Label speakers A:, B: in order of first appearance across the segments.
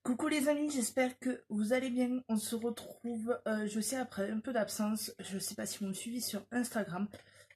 A: Coucou les amis, j'espère que vous allez bien. On se retrouve, je sais, après un peu d'absence. Je sais pas si vous me suivez sur Instagram.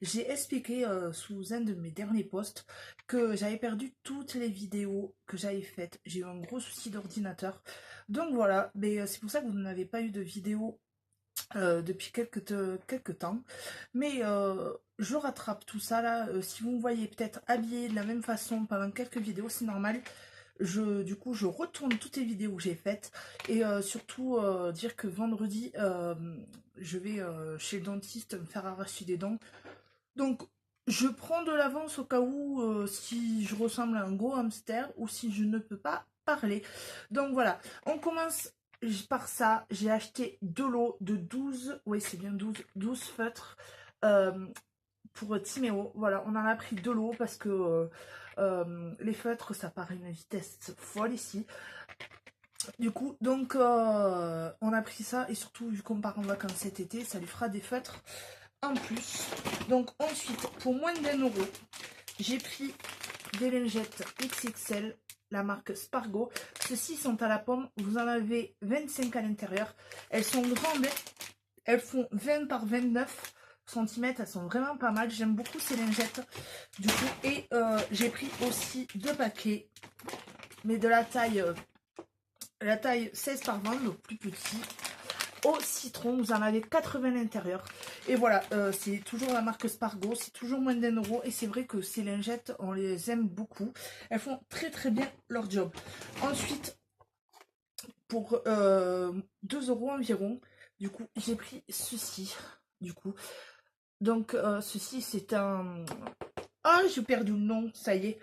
A: J'ai expliqué sous un de mes derniers posts que j'avais perdu toutes les vidéos que j'avais faites. J'ai eu un gros souci d'ordinateur. Donc voilà, mais c'est pour ça que vous n'avez pas eu de vidéo depuis quelques temps. Mais je rattrape tout ça là. Si vous me voyez peut-être habillé de la même façon pendant quelques vidéos, c'est normal. Du coup, je retourne toutes les vidéos que j'ai faites et surtout dire que vendredi, je vais chez le dentiste me faire arracher des dents. Donc, je prends de l'avance au cas où si je ressemble à un gros hamster ou si je ne peux pas parler. Donc voilà, on commence par ça. J'ai acheté de l'eau de 12, oui c'est bien 12 feutres. euh, pour Timéo. Voilà, on en a pris de l'eau parce que les feutres, ça part à une vitesse folle ici. Du coup, donc, on a pris ça et surtout, vu qu'on part en vacances cet été, ça lui fera des feutres en plus. Donc, ensuite, pour moins d'1 euro, j'ai pris des lingettes XXL, la marque Spargo. Ceux-ci sont à la pomme. Vous en avez 25 à l'intérieur. Elles sont grandes. Elles font 20 par 29 centimètres. Elles sont vraiment pas mal. J'aime beaucoup ces lingettes. Du coup, et j'ai pris aussi 2 paquets, mais de la taille 16 par 20, donc plus petit. Au citron, vous en avez 80 à l'intérieur. Et voilà, c'est toujours la marque Spargo, c'est toujours moins d'1 euro. Et c'est vrai que ces lingettes, on les aime beaucoup. Elles font très très bien leur job. Ensuite, pour 2 euros environ, du coup, j'ai pris ceci. Du coup, donc ceci c'est un... Ah, j'ai perdu le nom, ça y est.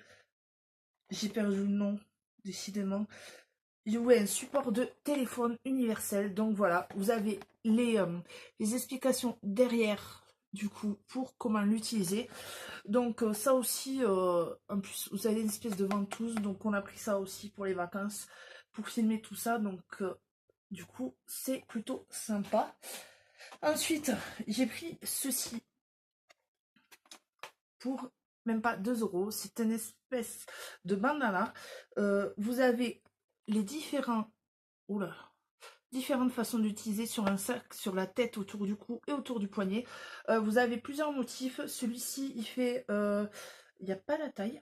A: J'ai perdu le nom, décidément. Ouais, un support de téléphone universel. Donc voilà, vous avez les explications derrière, du coup, pour comment l'utiliser. Donc ça aussi, en plus, vous avez une espèce de ventouse. Donc on a pris ça aussi pour les vacances, pour filmer tout ça. Donc du coup, c'est plutôt sympa. Ensuite, j'ai pris ceci pour même pas 2 euros. C'est une espèce de bandana. Vous avez les oula, différentes façons d'utiliser sur un sac, sur la tête, autour du cou et autour du poignet. Vous avez plusieurs motifs. Celui-ci, il fait... il n'y a pas la taille.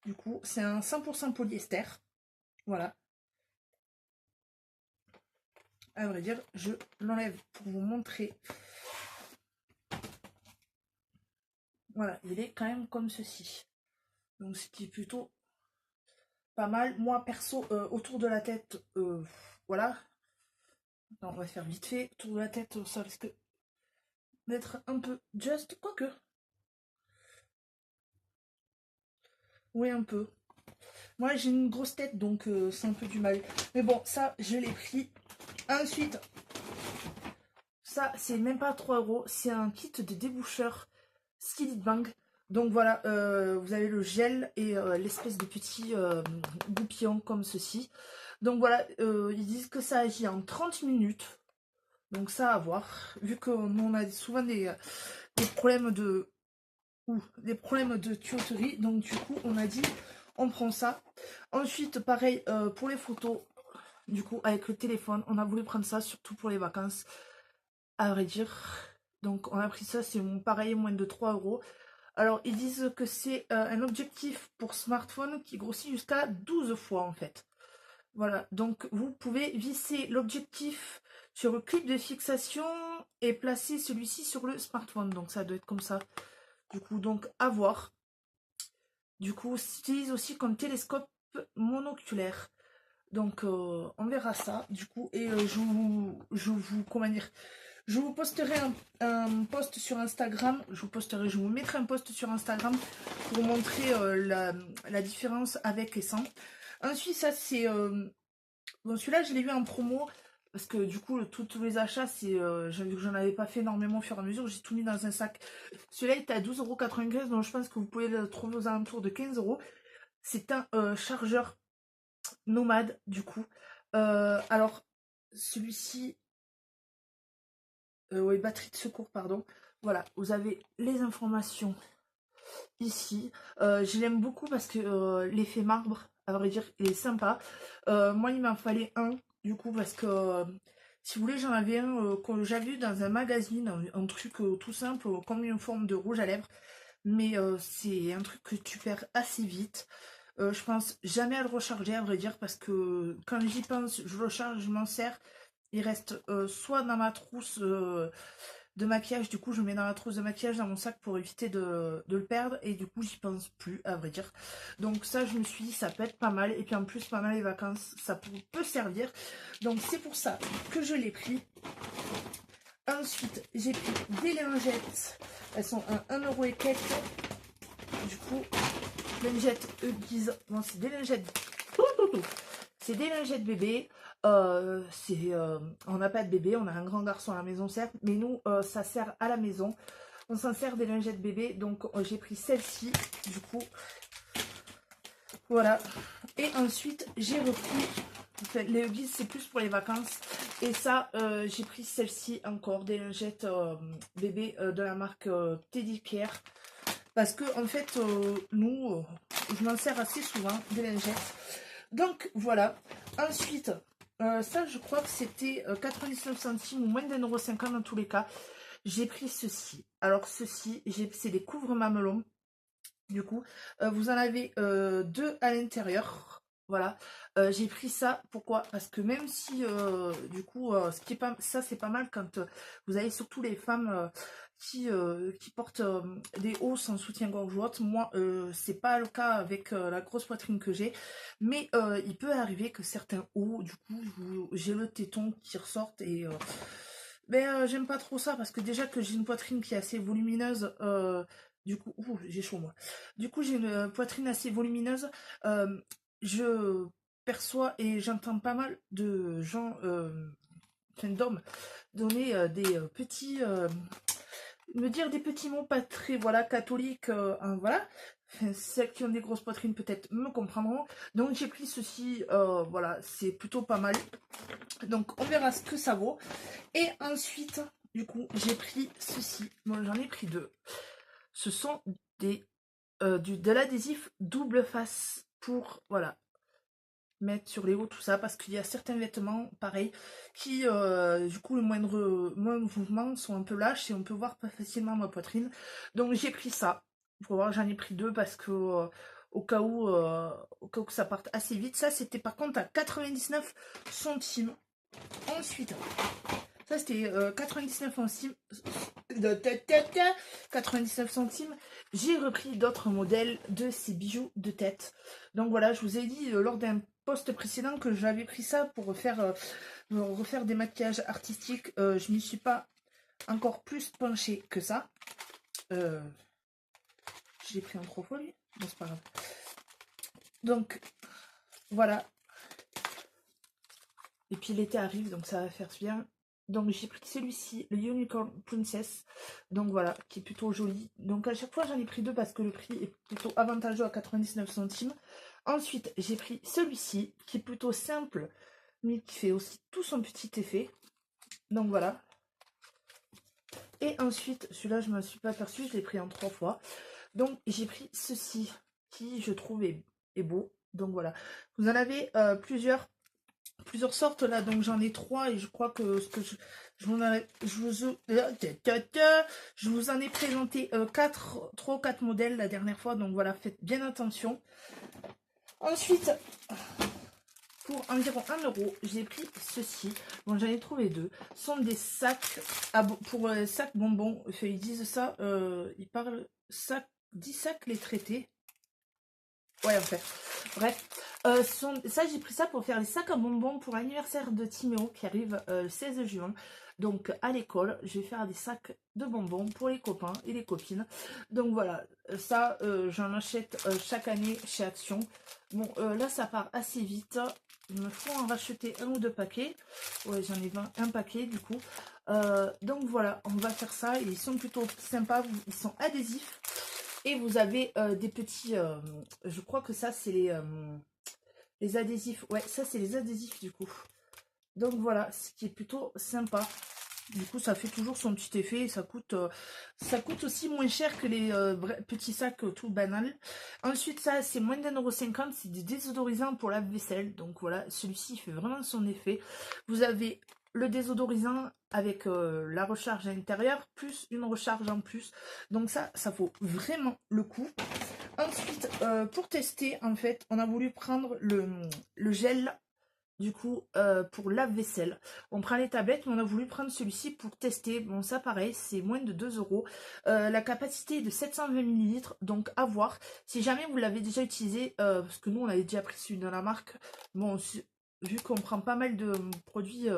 A: Du coup, c'est un 100% polyester. Voilà. À vrai dire, je l'enlève pour vous montrer. Voilà, il est quand même comme ceci. Donc, ce qui est plutôt pas mal. Moi, perso, autour de la tête, voilà. Non, on va faire vite fait. Autour de la tête, ça risque d'être un peu juste, quoique. Oui, un peu. Moi, j'ai une grosse tête, donc c'est un peu du mal. Mais bon, ça, je l'ai pris. Ensuite, ça, c'est même pas 3 euros. C'est un kit de déboucheur Skillet Bang. Donc voilà, vous avez le gel et l'espèce de petit goupillon comme ceci. Donc voilà, ils disent que ça agit en 30 minutes. Donc ça à voir. Vu que nous, on a souvent des problèmes des problèmes de tuyauterie. Donc du coup, on a dit, on prend ça. Ensuite, pareil, pour les photos, du coup, avec le téléphone, on a voulu prendre ça, surtout pour les vacances, à vrai dire. Donc on a pris ça, c'est pareil, moins de 3 euros. Alors, ils disent que c'est un objectif pour smartphone qui grossit jusqu'à 12 fois, en fait. Voilà, donc vous pouvez visser l'objectif sur le clip de fixation et placer celui-ci sur le smartphone. Donc ça doit être comme ça. Du coup, donc à voir. Du coup, s'utilise aussi comme télescope monoculaire. Donc on verra ça. Du coup, et comment dire, je vous posterai un post sur Instagram. Je vous mettrai un post sur Instagram pour vous montrer la différence avec et sans. Ensuite, ça c'est bon, celui-là je l'ai vu en promo. Parce que du coup, tous les achats, c'est vu que j'en avais pas fait énormément au fur et à mesure, j'ai tout mis dans un sac. Celui-là il est à 12,95 €, donc je pense que vous pouvez le trouver aux alentours de 15 euros. C'est un chargeur nomade, du coup. Alors, celui-ci, oui, batterie de secours, pardon. Voilà, vous avez les informations ici. Je l'aime beaucoup parce que l'effet marbre, à vrai dire, il est sympa. Moi, il m'en fallait un, du coup, parce que, si vous voulez, j'en avais un que j'avais vu dans un magazine, un truc tout simple, comme une forme de rouge à lèvres. Mais c'est un truc que tu perds assez vite. Je pense jamais à le recharger, à vrai dire, parce que quand j'y pense, je le charge, je m'en sers. Il reste soit dans ma trousse de maquillage, du coup je le mets dans la trousse de maquillage dans mon sac pour éviter de le perdre, et du coup j'y pense plus, à vrai dire. Donc ça, je me suis dit, ça peut être pas mal, et puis en plus pendant les vacances ça peut servir, donc c'est pour ça que je l'ai pris. Ensuite j'ai pris des lingettes, elles sont à 1€ et quelques, du coup lingettes Huggies, bon c'est des lingettes c'est des lingettes bébé. On n'a pas de bébé, on a un grand garçon à la maison certes, mais nous ça sert à la maison. On s'en sert des lingettes bébé, donc j'ai pris celle-ci, du coup. Voilà. Et ensuite j'ai repris, enfin, les Huggies c'est plus pour les vacances. Et ça, j'ai pris celle-ci encore, des lingettes bébé de la marque Teddy Care. Parce que en fait, nous, je m'en sers assez souvent, des lingettes. Donc voilà. Ensuite, ça je crois que c'était 99 centimes ou moins d'1,50 € dans tous les cas. J'ai pris ceci. Alors ceci, c'est des couvre-mamelons. Du coup, vous en avez deux à l'intérieur. Voilà. J'ai pris ça. Pourquoi? Parce que même si, du coup, ce qui est pas, ça c'est pas mal quand vous avez surtout les femmes qui portent des hauts sans soutien-gorge ou autre. Moi, c'est pas le cas avec la grosse poitrine que j'ai. Mais il peut arriver que certains hauts, du coup, j'ai le téton qui ressorte et... j'aime pas trop ça parce que déjà que j'ai une poitrine qui est assez volumineuse, du coup, j'ai chaud moi. Du coup, j'ai une poitrine assez volumineuse. Je perçois et j'entends pas mal de gens, enfin d'hommes, donner des petits, me dire des petits mots pas très, voilà, catholiques, hein, voilà. Enfin, celles qui ont des grosses poitrines peut-être me comprendront. Donc j'ai pris ceci, voilà, c'est plutôt pas mal. Donc on verra ce que ça vaut. Et ensuite, du coup, j'ai pris ceci. Bon, j'en ai pris deux. Ce sont de l'adhésif double face pour, voilà, mettre sur les hauts, tout ça, parce qu'il y a certains vêtements, pareil, qui, du coup, le moindre mouvement sont un peu lâches et on peut voir pas facilement ma poitrine. Donc j'ai pris ça. Pour voir, j'en ai pris deux parce que au cas où ça parte assez vite. Ça, c'était par contre à 99 centimes. Ensuite, ça c'était 99 centimes. 99 centimes. J'ai repris d'autres modèles de ces bijoux de tête. Donc voilà, je vous ai dit lors d'un post précédent que j'avais pris ça pour refaire des maquillages artistiques. Je n'y suis pas encore plus penchée que ça. J'ai pris un trop fois lui. Bon, c'est pas grave. Donc voilà. Et puis l'été arrive, donc ça va faire bien. Donc j'ai pris celui-ci, le Unicorn Princess. Donc voilà, qui est plutôt joli. Donc à chaque fois j'en ai pris deux parce que le prix est plutôt avantageux à 99 centimes. Ensuite j'ai pris celui-ci, qui est plutôt simple, mais qui fait aussi tout son petit effet. Donc voilà. Et ensuite, celui-là je ne me suis pas aperçue, je l'ai pris en 3 fois. Donc j'ai pris ceci, qui je trouve est beau. Donc voilà. Vous en avez plusieurs sortes là, donc j'en ai 3 et je crois que je vous en ai présenté 3 ou 4 modèles la dernière fois, donc voilà, faites bien attention. Ensuite, pour environ 1 €, j'ai pris ceci. Bon, j'en ai trouvé deux. Ce sont des sacs pour sacs bonbons. Enfin, ils disent ça, ils parlent sac, 10 sacs les traités. Ouais, en fait. Bref. Ça, j'ai pris ça pour faire les sacs à bonbons pour l'anniversaire de Timéo qui arrive le 16 juin. Donc, à l'école, je vais faire des sacs de bonbons pour les copains et les copines. Donc, voilà. Ça, j'en achète chaque année chez Action. Bon, là, ça part assez vite. Il me faut en racheter 1 ou 2 paquets. Ouais, j'en ai un paquet, du coup. Donc, voilà. On va faire ça. Ils sont plutôt sympas. Ils sont adhésifs. Et vous avez des petits, je crois que ça c'est les adhésifs, ouais ça c'est les adhésifs du coup. Donc voilà, ce qui est plutôt sympa. Du coup, ça fait toujours son petit effet et ça coûte aussi moins cher que les petits sacs tout banals. Ensuite, ça, c'est moins d'1,50 €. C'est des désodorisants pour la vaisselle. Donc voilà, celui-ci fait vraiment son effet. Vous avez le désodorisant avec la recharge à l'intérieur, plus une recharge en plus. Donc ça vaut vraiment le coup. Ensuite, pour tester, en fait, on a voulu prendre le gel du coup pour lave-vaisselle. On prend les tablettes, mais on a voulu prendre celui-ci pour tester. Bon, ça pareil, c'est moins de 2 euros. La capacité est de 720 millilitres, donc à voir. Si jamais vous l'avez déjà utilisé, parce que nous on avait déjà pris celui de la marque, bon, vu qu'on prend pas mal de produits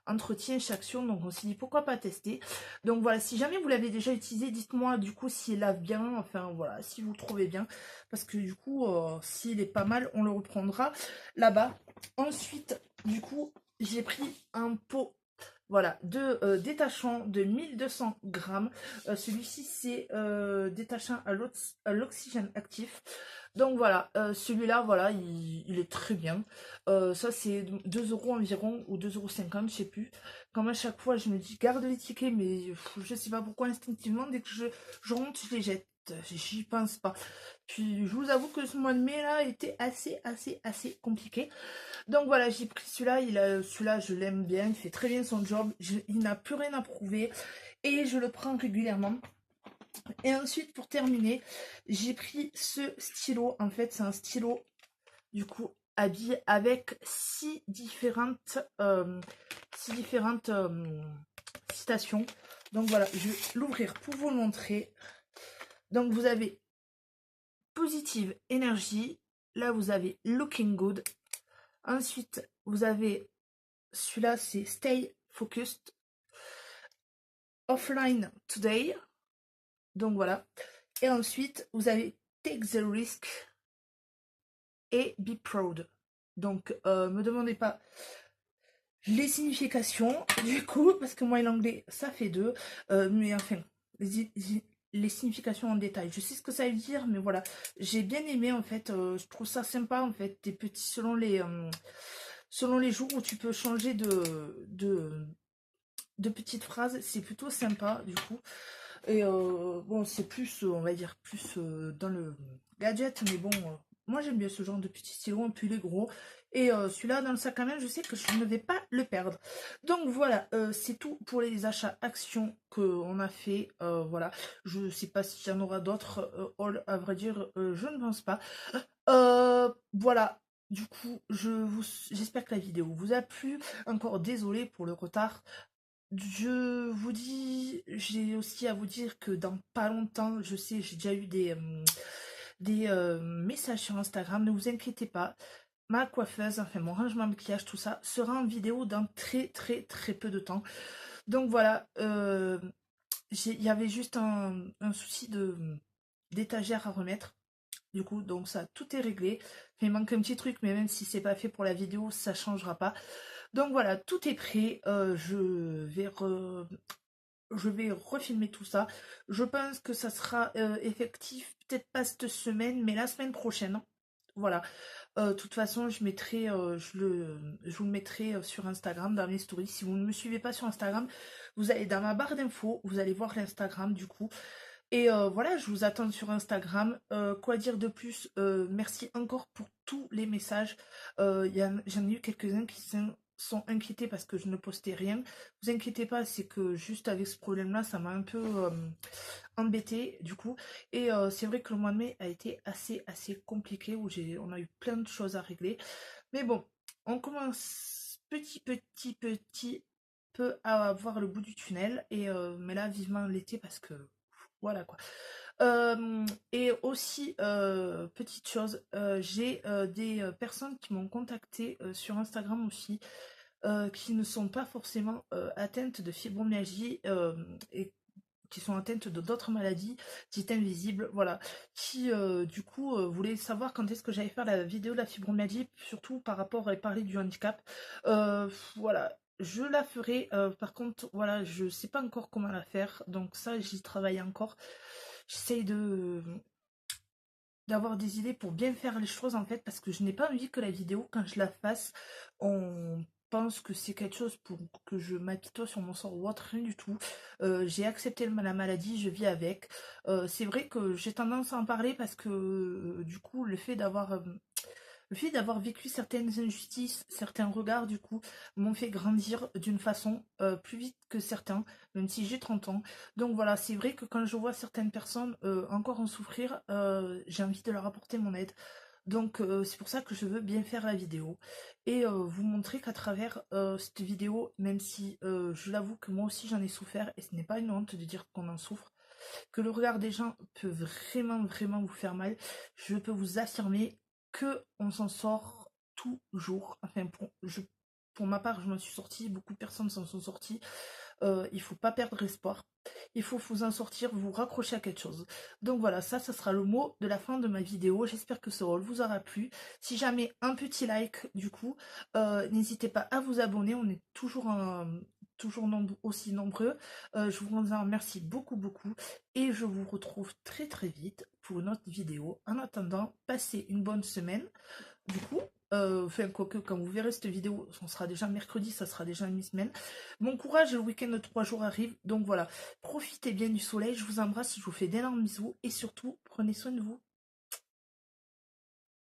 A: entretien chez Action, donc on s'est dit pourquoi pas tester. Donc voilà, si jamais vous l'avez déjà utilisé, dites-moi du coup s'il lave bien, enfin voilà, si vous le trouvez bien, parce que du coup, s'il est pas mal, on le reprendra là-bas. Ensuite, du coup, j'ai pris un pot, voilà, de détachant de 1200 grammes. Celui-ci, c'est détachant à l'oxygène actif. Donc voilà, celui-là, voilà, il est très bien. Ça, c'est 2 euros environ, ou 2,50 €, je sais plus. Comme à chaque fois, je me dis, garde les tickets, mais je sais pas pourquoi, instinctivement, dès que je rentre, je les jette. J'y pense pas. Puis, je vous avoue que ce mois de mai, là, était assez compliqué. Donc voilà, j'ai pris celui-là. Celui-là, je l'aime bien. Il fait très bien son job. Il n'a plus rien à prouver. Et je le prends régulièrement. Et ensuite, pour terminer, j'ai pris ce stylo. En fait, c'est un stylo, du coup, habillé avec 6 différentes citations. Donc voilà, je vais l'ouvrir pour vous le montrer. Donc vous avez Positive Energy. Là, vous avez Looking Good. Ensuite, vous avez celui-là, c'est Stay Focused. Offline Today. Donc voilà. Et ensuite, vous avez Take the Risk et Be Proud. Donc, me demandez pas les significations, du coup, parce que moi, l'anglais, ça fait deux. Mais enfin, les significations en détail. Je sais ce que ça veut dire, mais voilà. J'ai bien aimé, en fait. Je trouve ça sympa, en fait. Des petits, selon les jours où tu peux changer de petites phrases. C'est plutôt sympa, du coup. Et bon, c'est plus, on va dire, plus dans le gadget, mais bon, moi j'aime bien ce genre de petits stylos, puis les gros. Et celui-là, dans le sac à main, je sais que je ne vais pas le perdre. Donc voilà, c'est tout pour les achats actions qu'on a fait. Voilà, je sais pas s'il y en aura d'autres. À vrai dire, je ne pense pas. Voilà. Du coup, j'espère que la vidéo vous a plu. Encore désolé pour le retard. Je vous dis, j'ai aussi à vous dire que dans pas longtemps, je sais, j'ai déjà eu des messages sur Instagram, ne vous inquiétez pas, ma coiffeuse, enfin mon rangement maquillage, tout ça, sera en vidéo dans très peu de temps. Donc voilà, il y avait juste un souci d'étagère à remettre. Du coup, donc ça, tout est réglé. Enfin, il manque un petit truc, mais même si c'est pas fait pour la vidéo, ça changera pas. Donc voilà, tout est prêt. Je vais refilmer tout ça. Je pense que ça sera effectif, peut-être pas cette semaine, mais la semaine prochaine. Voilà. De toute façon, je vous le mettrai sur Instagram, dans mes stories. Si vous ne me suivez pas sur Instagram, vous allez dans ma barre d'infos, vous allez voir l'Instagram du coup. Et voilà, je vous attends sur Instagram. Quoi dire de plus? Merci encore pour tous les messages. J'en ai eu quelques-uns qui sont inquiétés parce que je ne postais rien. Vous inquiétez pas, c'est que juste avec ce problème-là, ça m'a un peu embêté du coup. Et c'est vrai que le mois de mai a été assez compliqué où on a eu plein de choses à régler. Mais bon, on commence petit peu à voir le bout du tunnel. Et mais là, vivement l'été parce que voilà quoi. Et aussi, petite chose, j'ai des personnes qui m'ont contacté sur Instagram aussi, qui ne sont pas forcément atteintes de fibromyalgie et qui sont atteintes de d'autres maladies dites invisibles, voilà, qui du coup voulaient savoir quand est-ce que j'allais faire la vidéo de la fibromyalgie, surtout par rapport à parler du handicap. Voilà, je la ferai, par contre, voilà, je sais pas encore comment la faire, donc ça, j'y travaille encore. J'essaye d'avoir des idées pour bien faire les choses en fait, parce que je n'ai pas envie que la vidéo, quand je la fasse, on pense que c'est quelque chose pour que je m'apitoie sur mon sort ou autre, rien du tout. J'ai accepté la maladie, je vis avec. C'est vrai que j'ai tendance à en parler parce que du coup le fait d'avoir vécu certaines injustices, certains regards, du coup, m'ont fait grandir d'une façon plus vite que certains, même si j'ai 30 ans. Donc voilà, c'est vrai que quand je vois certaines personnes encore en souffrir, j'ai envie de leur apporter mon aide. Donc c'est pour ça que je veux bien faire la vidéo et vous montrer qu'à travers cette vidéo, même si je l'avoue que moi aussi j'en ai souffert et ce n'est pas une honte de dire qu'on en souffre, que le regard des gens peut vraiment vraiment vous faire mal, je peux vous affirmer que on s'en sort toujours. Enfin pour ma part je m'en suis sortie, beaucoup de personnes s'en sont sorties. Il faut pas perdre espoir. Il faut vous en sortir, vous raccrocher à quelque chose. Donc voilà, ça sera le mot de la fin de ma vidéo. J'espère que ce rôle vous aura plu. Si jamais un petit like, du coup, n'hésitez pas à vous abonner. On est toujours aussi nombreux. Je vous en remercie beaucoup, beaucoup. Et je vous retrouve très très vite pour une autre vidéo. En attendant, passez une bonne semaine. Du coup, enfin, quoique, quand vous verrez cette vidéo, on sera déjà mercredi, ça sera déjà une semaine. Bon courage, le week-end de 3 jours arrive. Donc voilà, profitez bien du soleil, je vous embrasse, je vous fais d'énormes bisous et surtout, prenez soin de vous.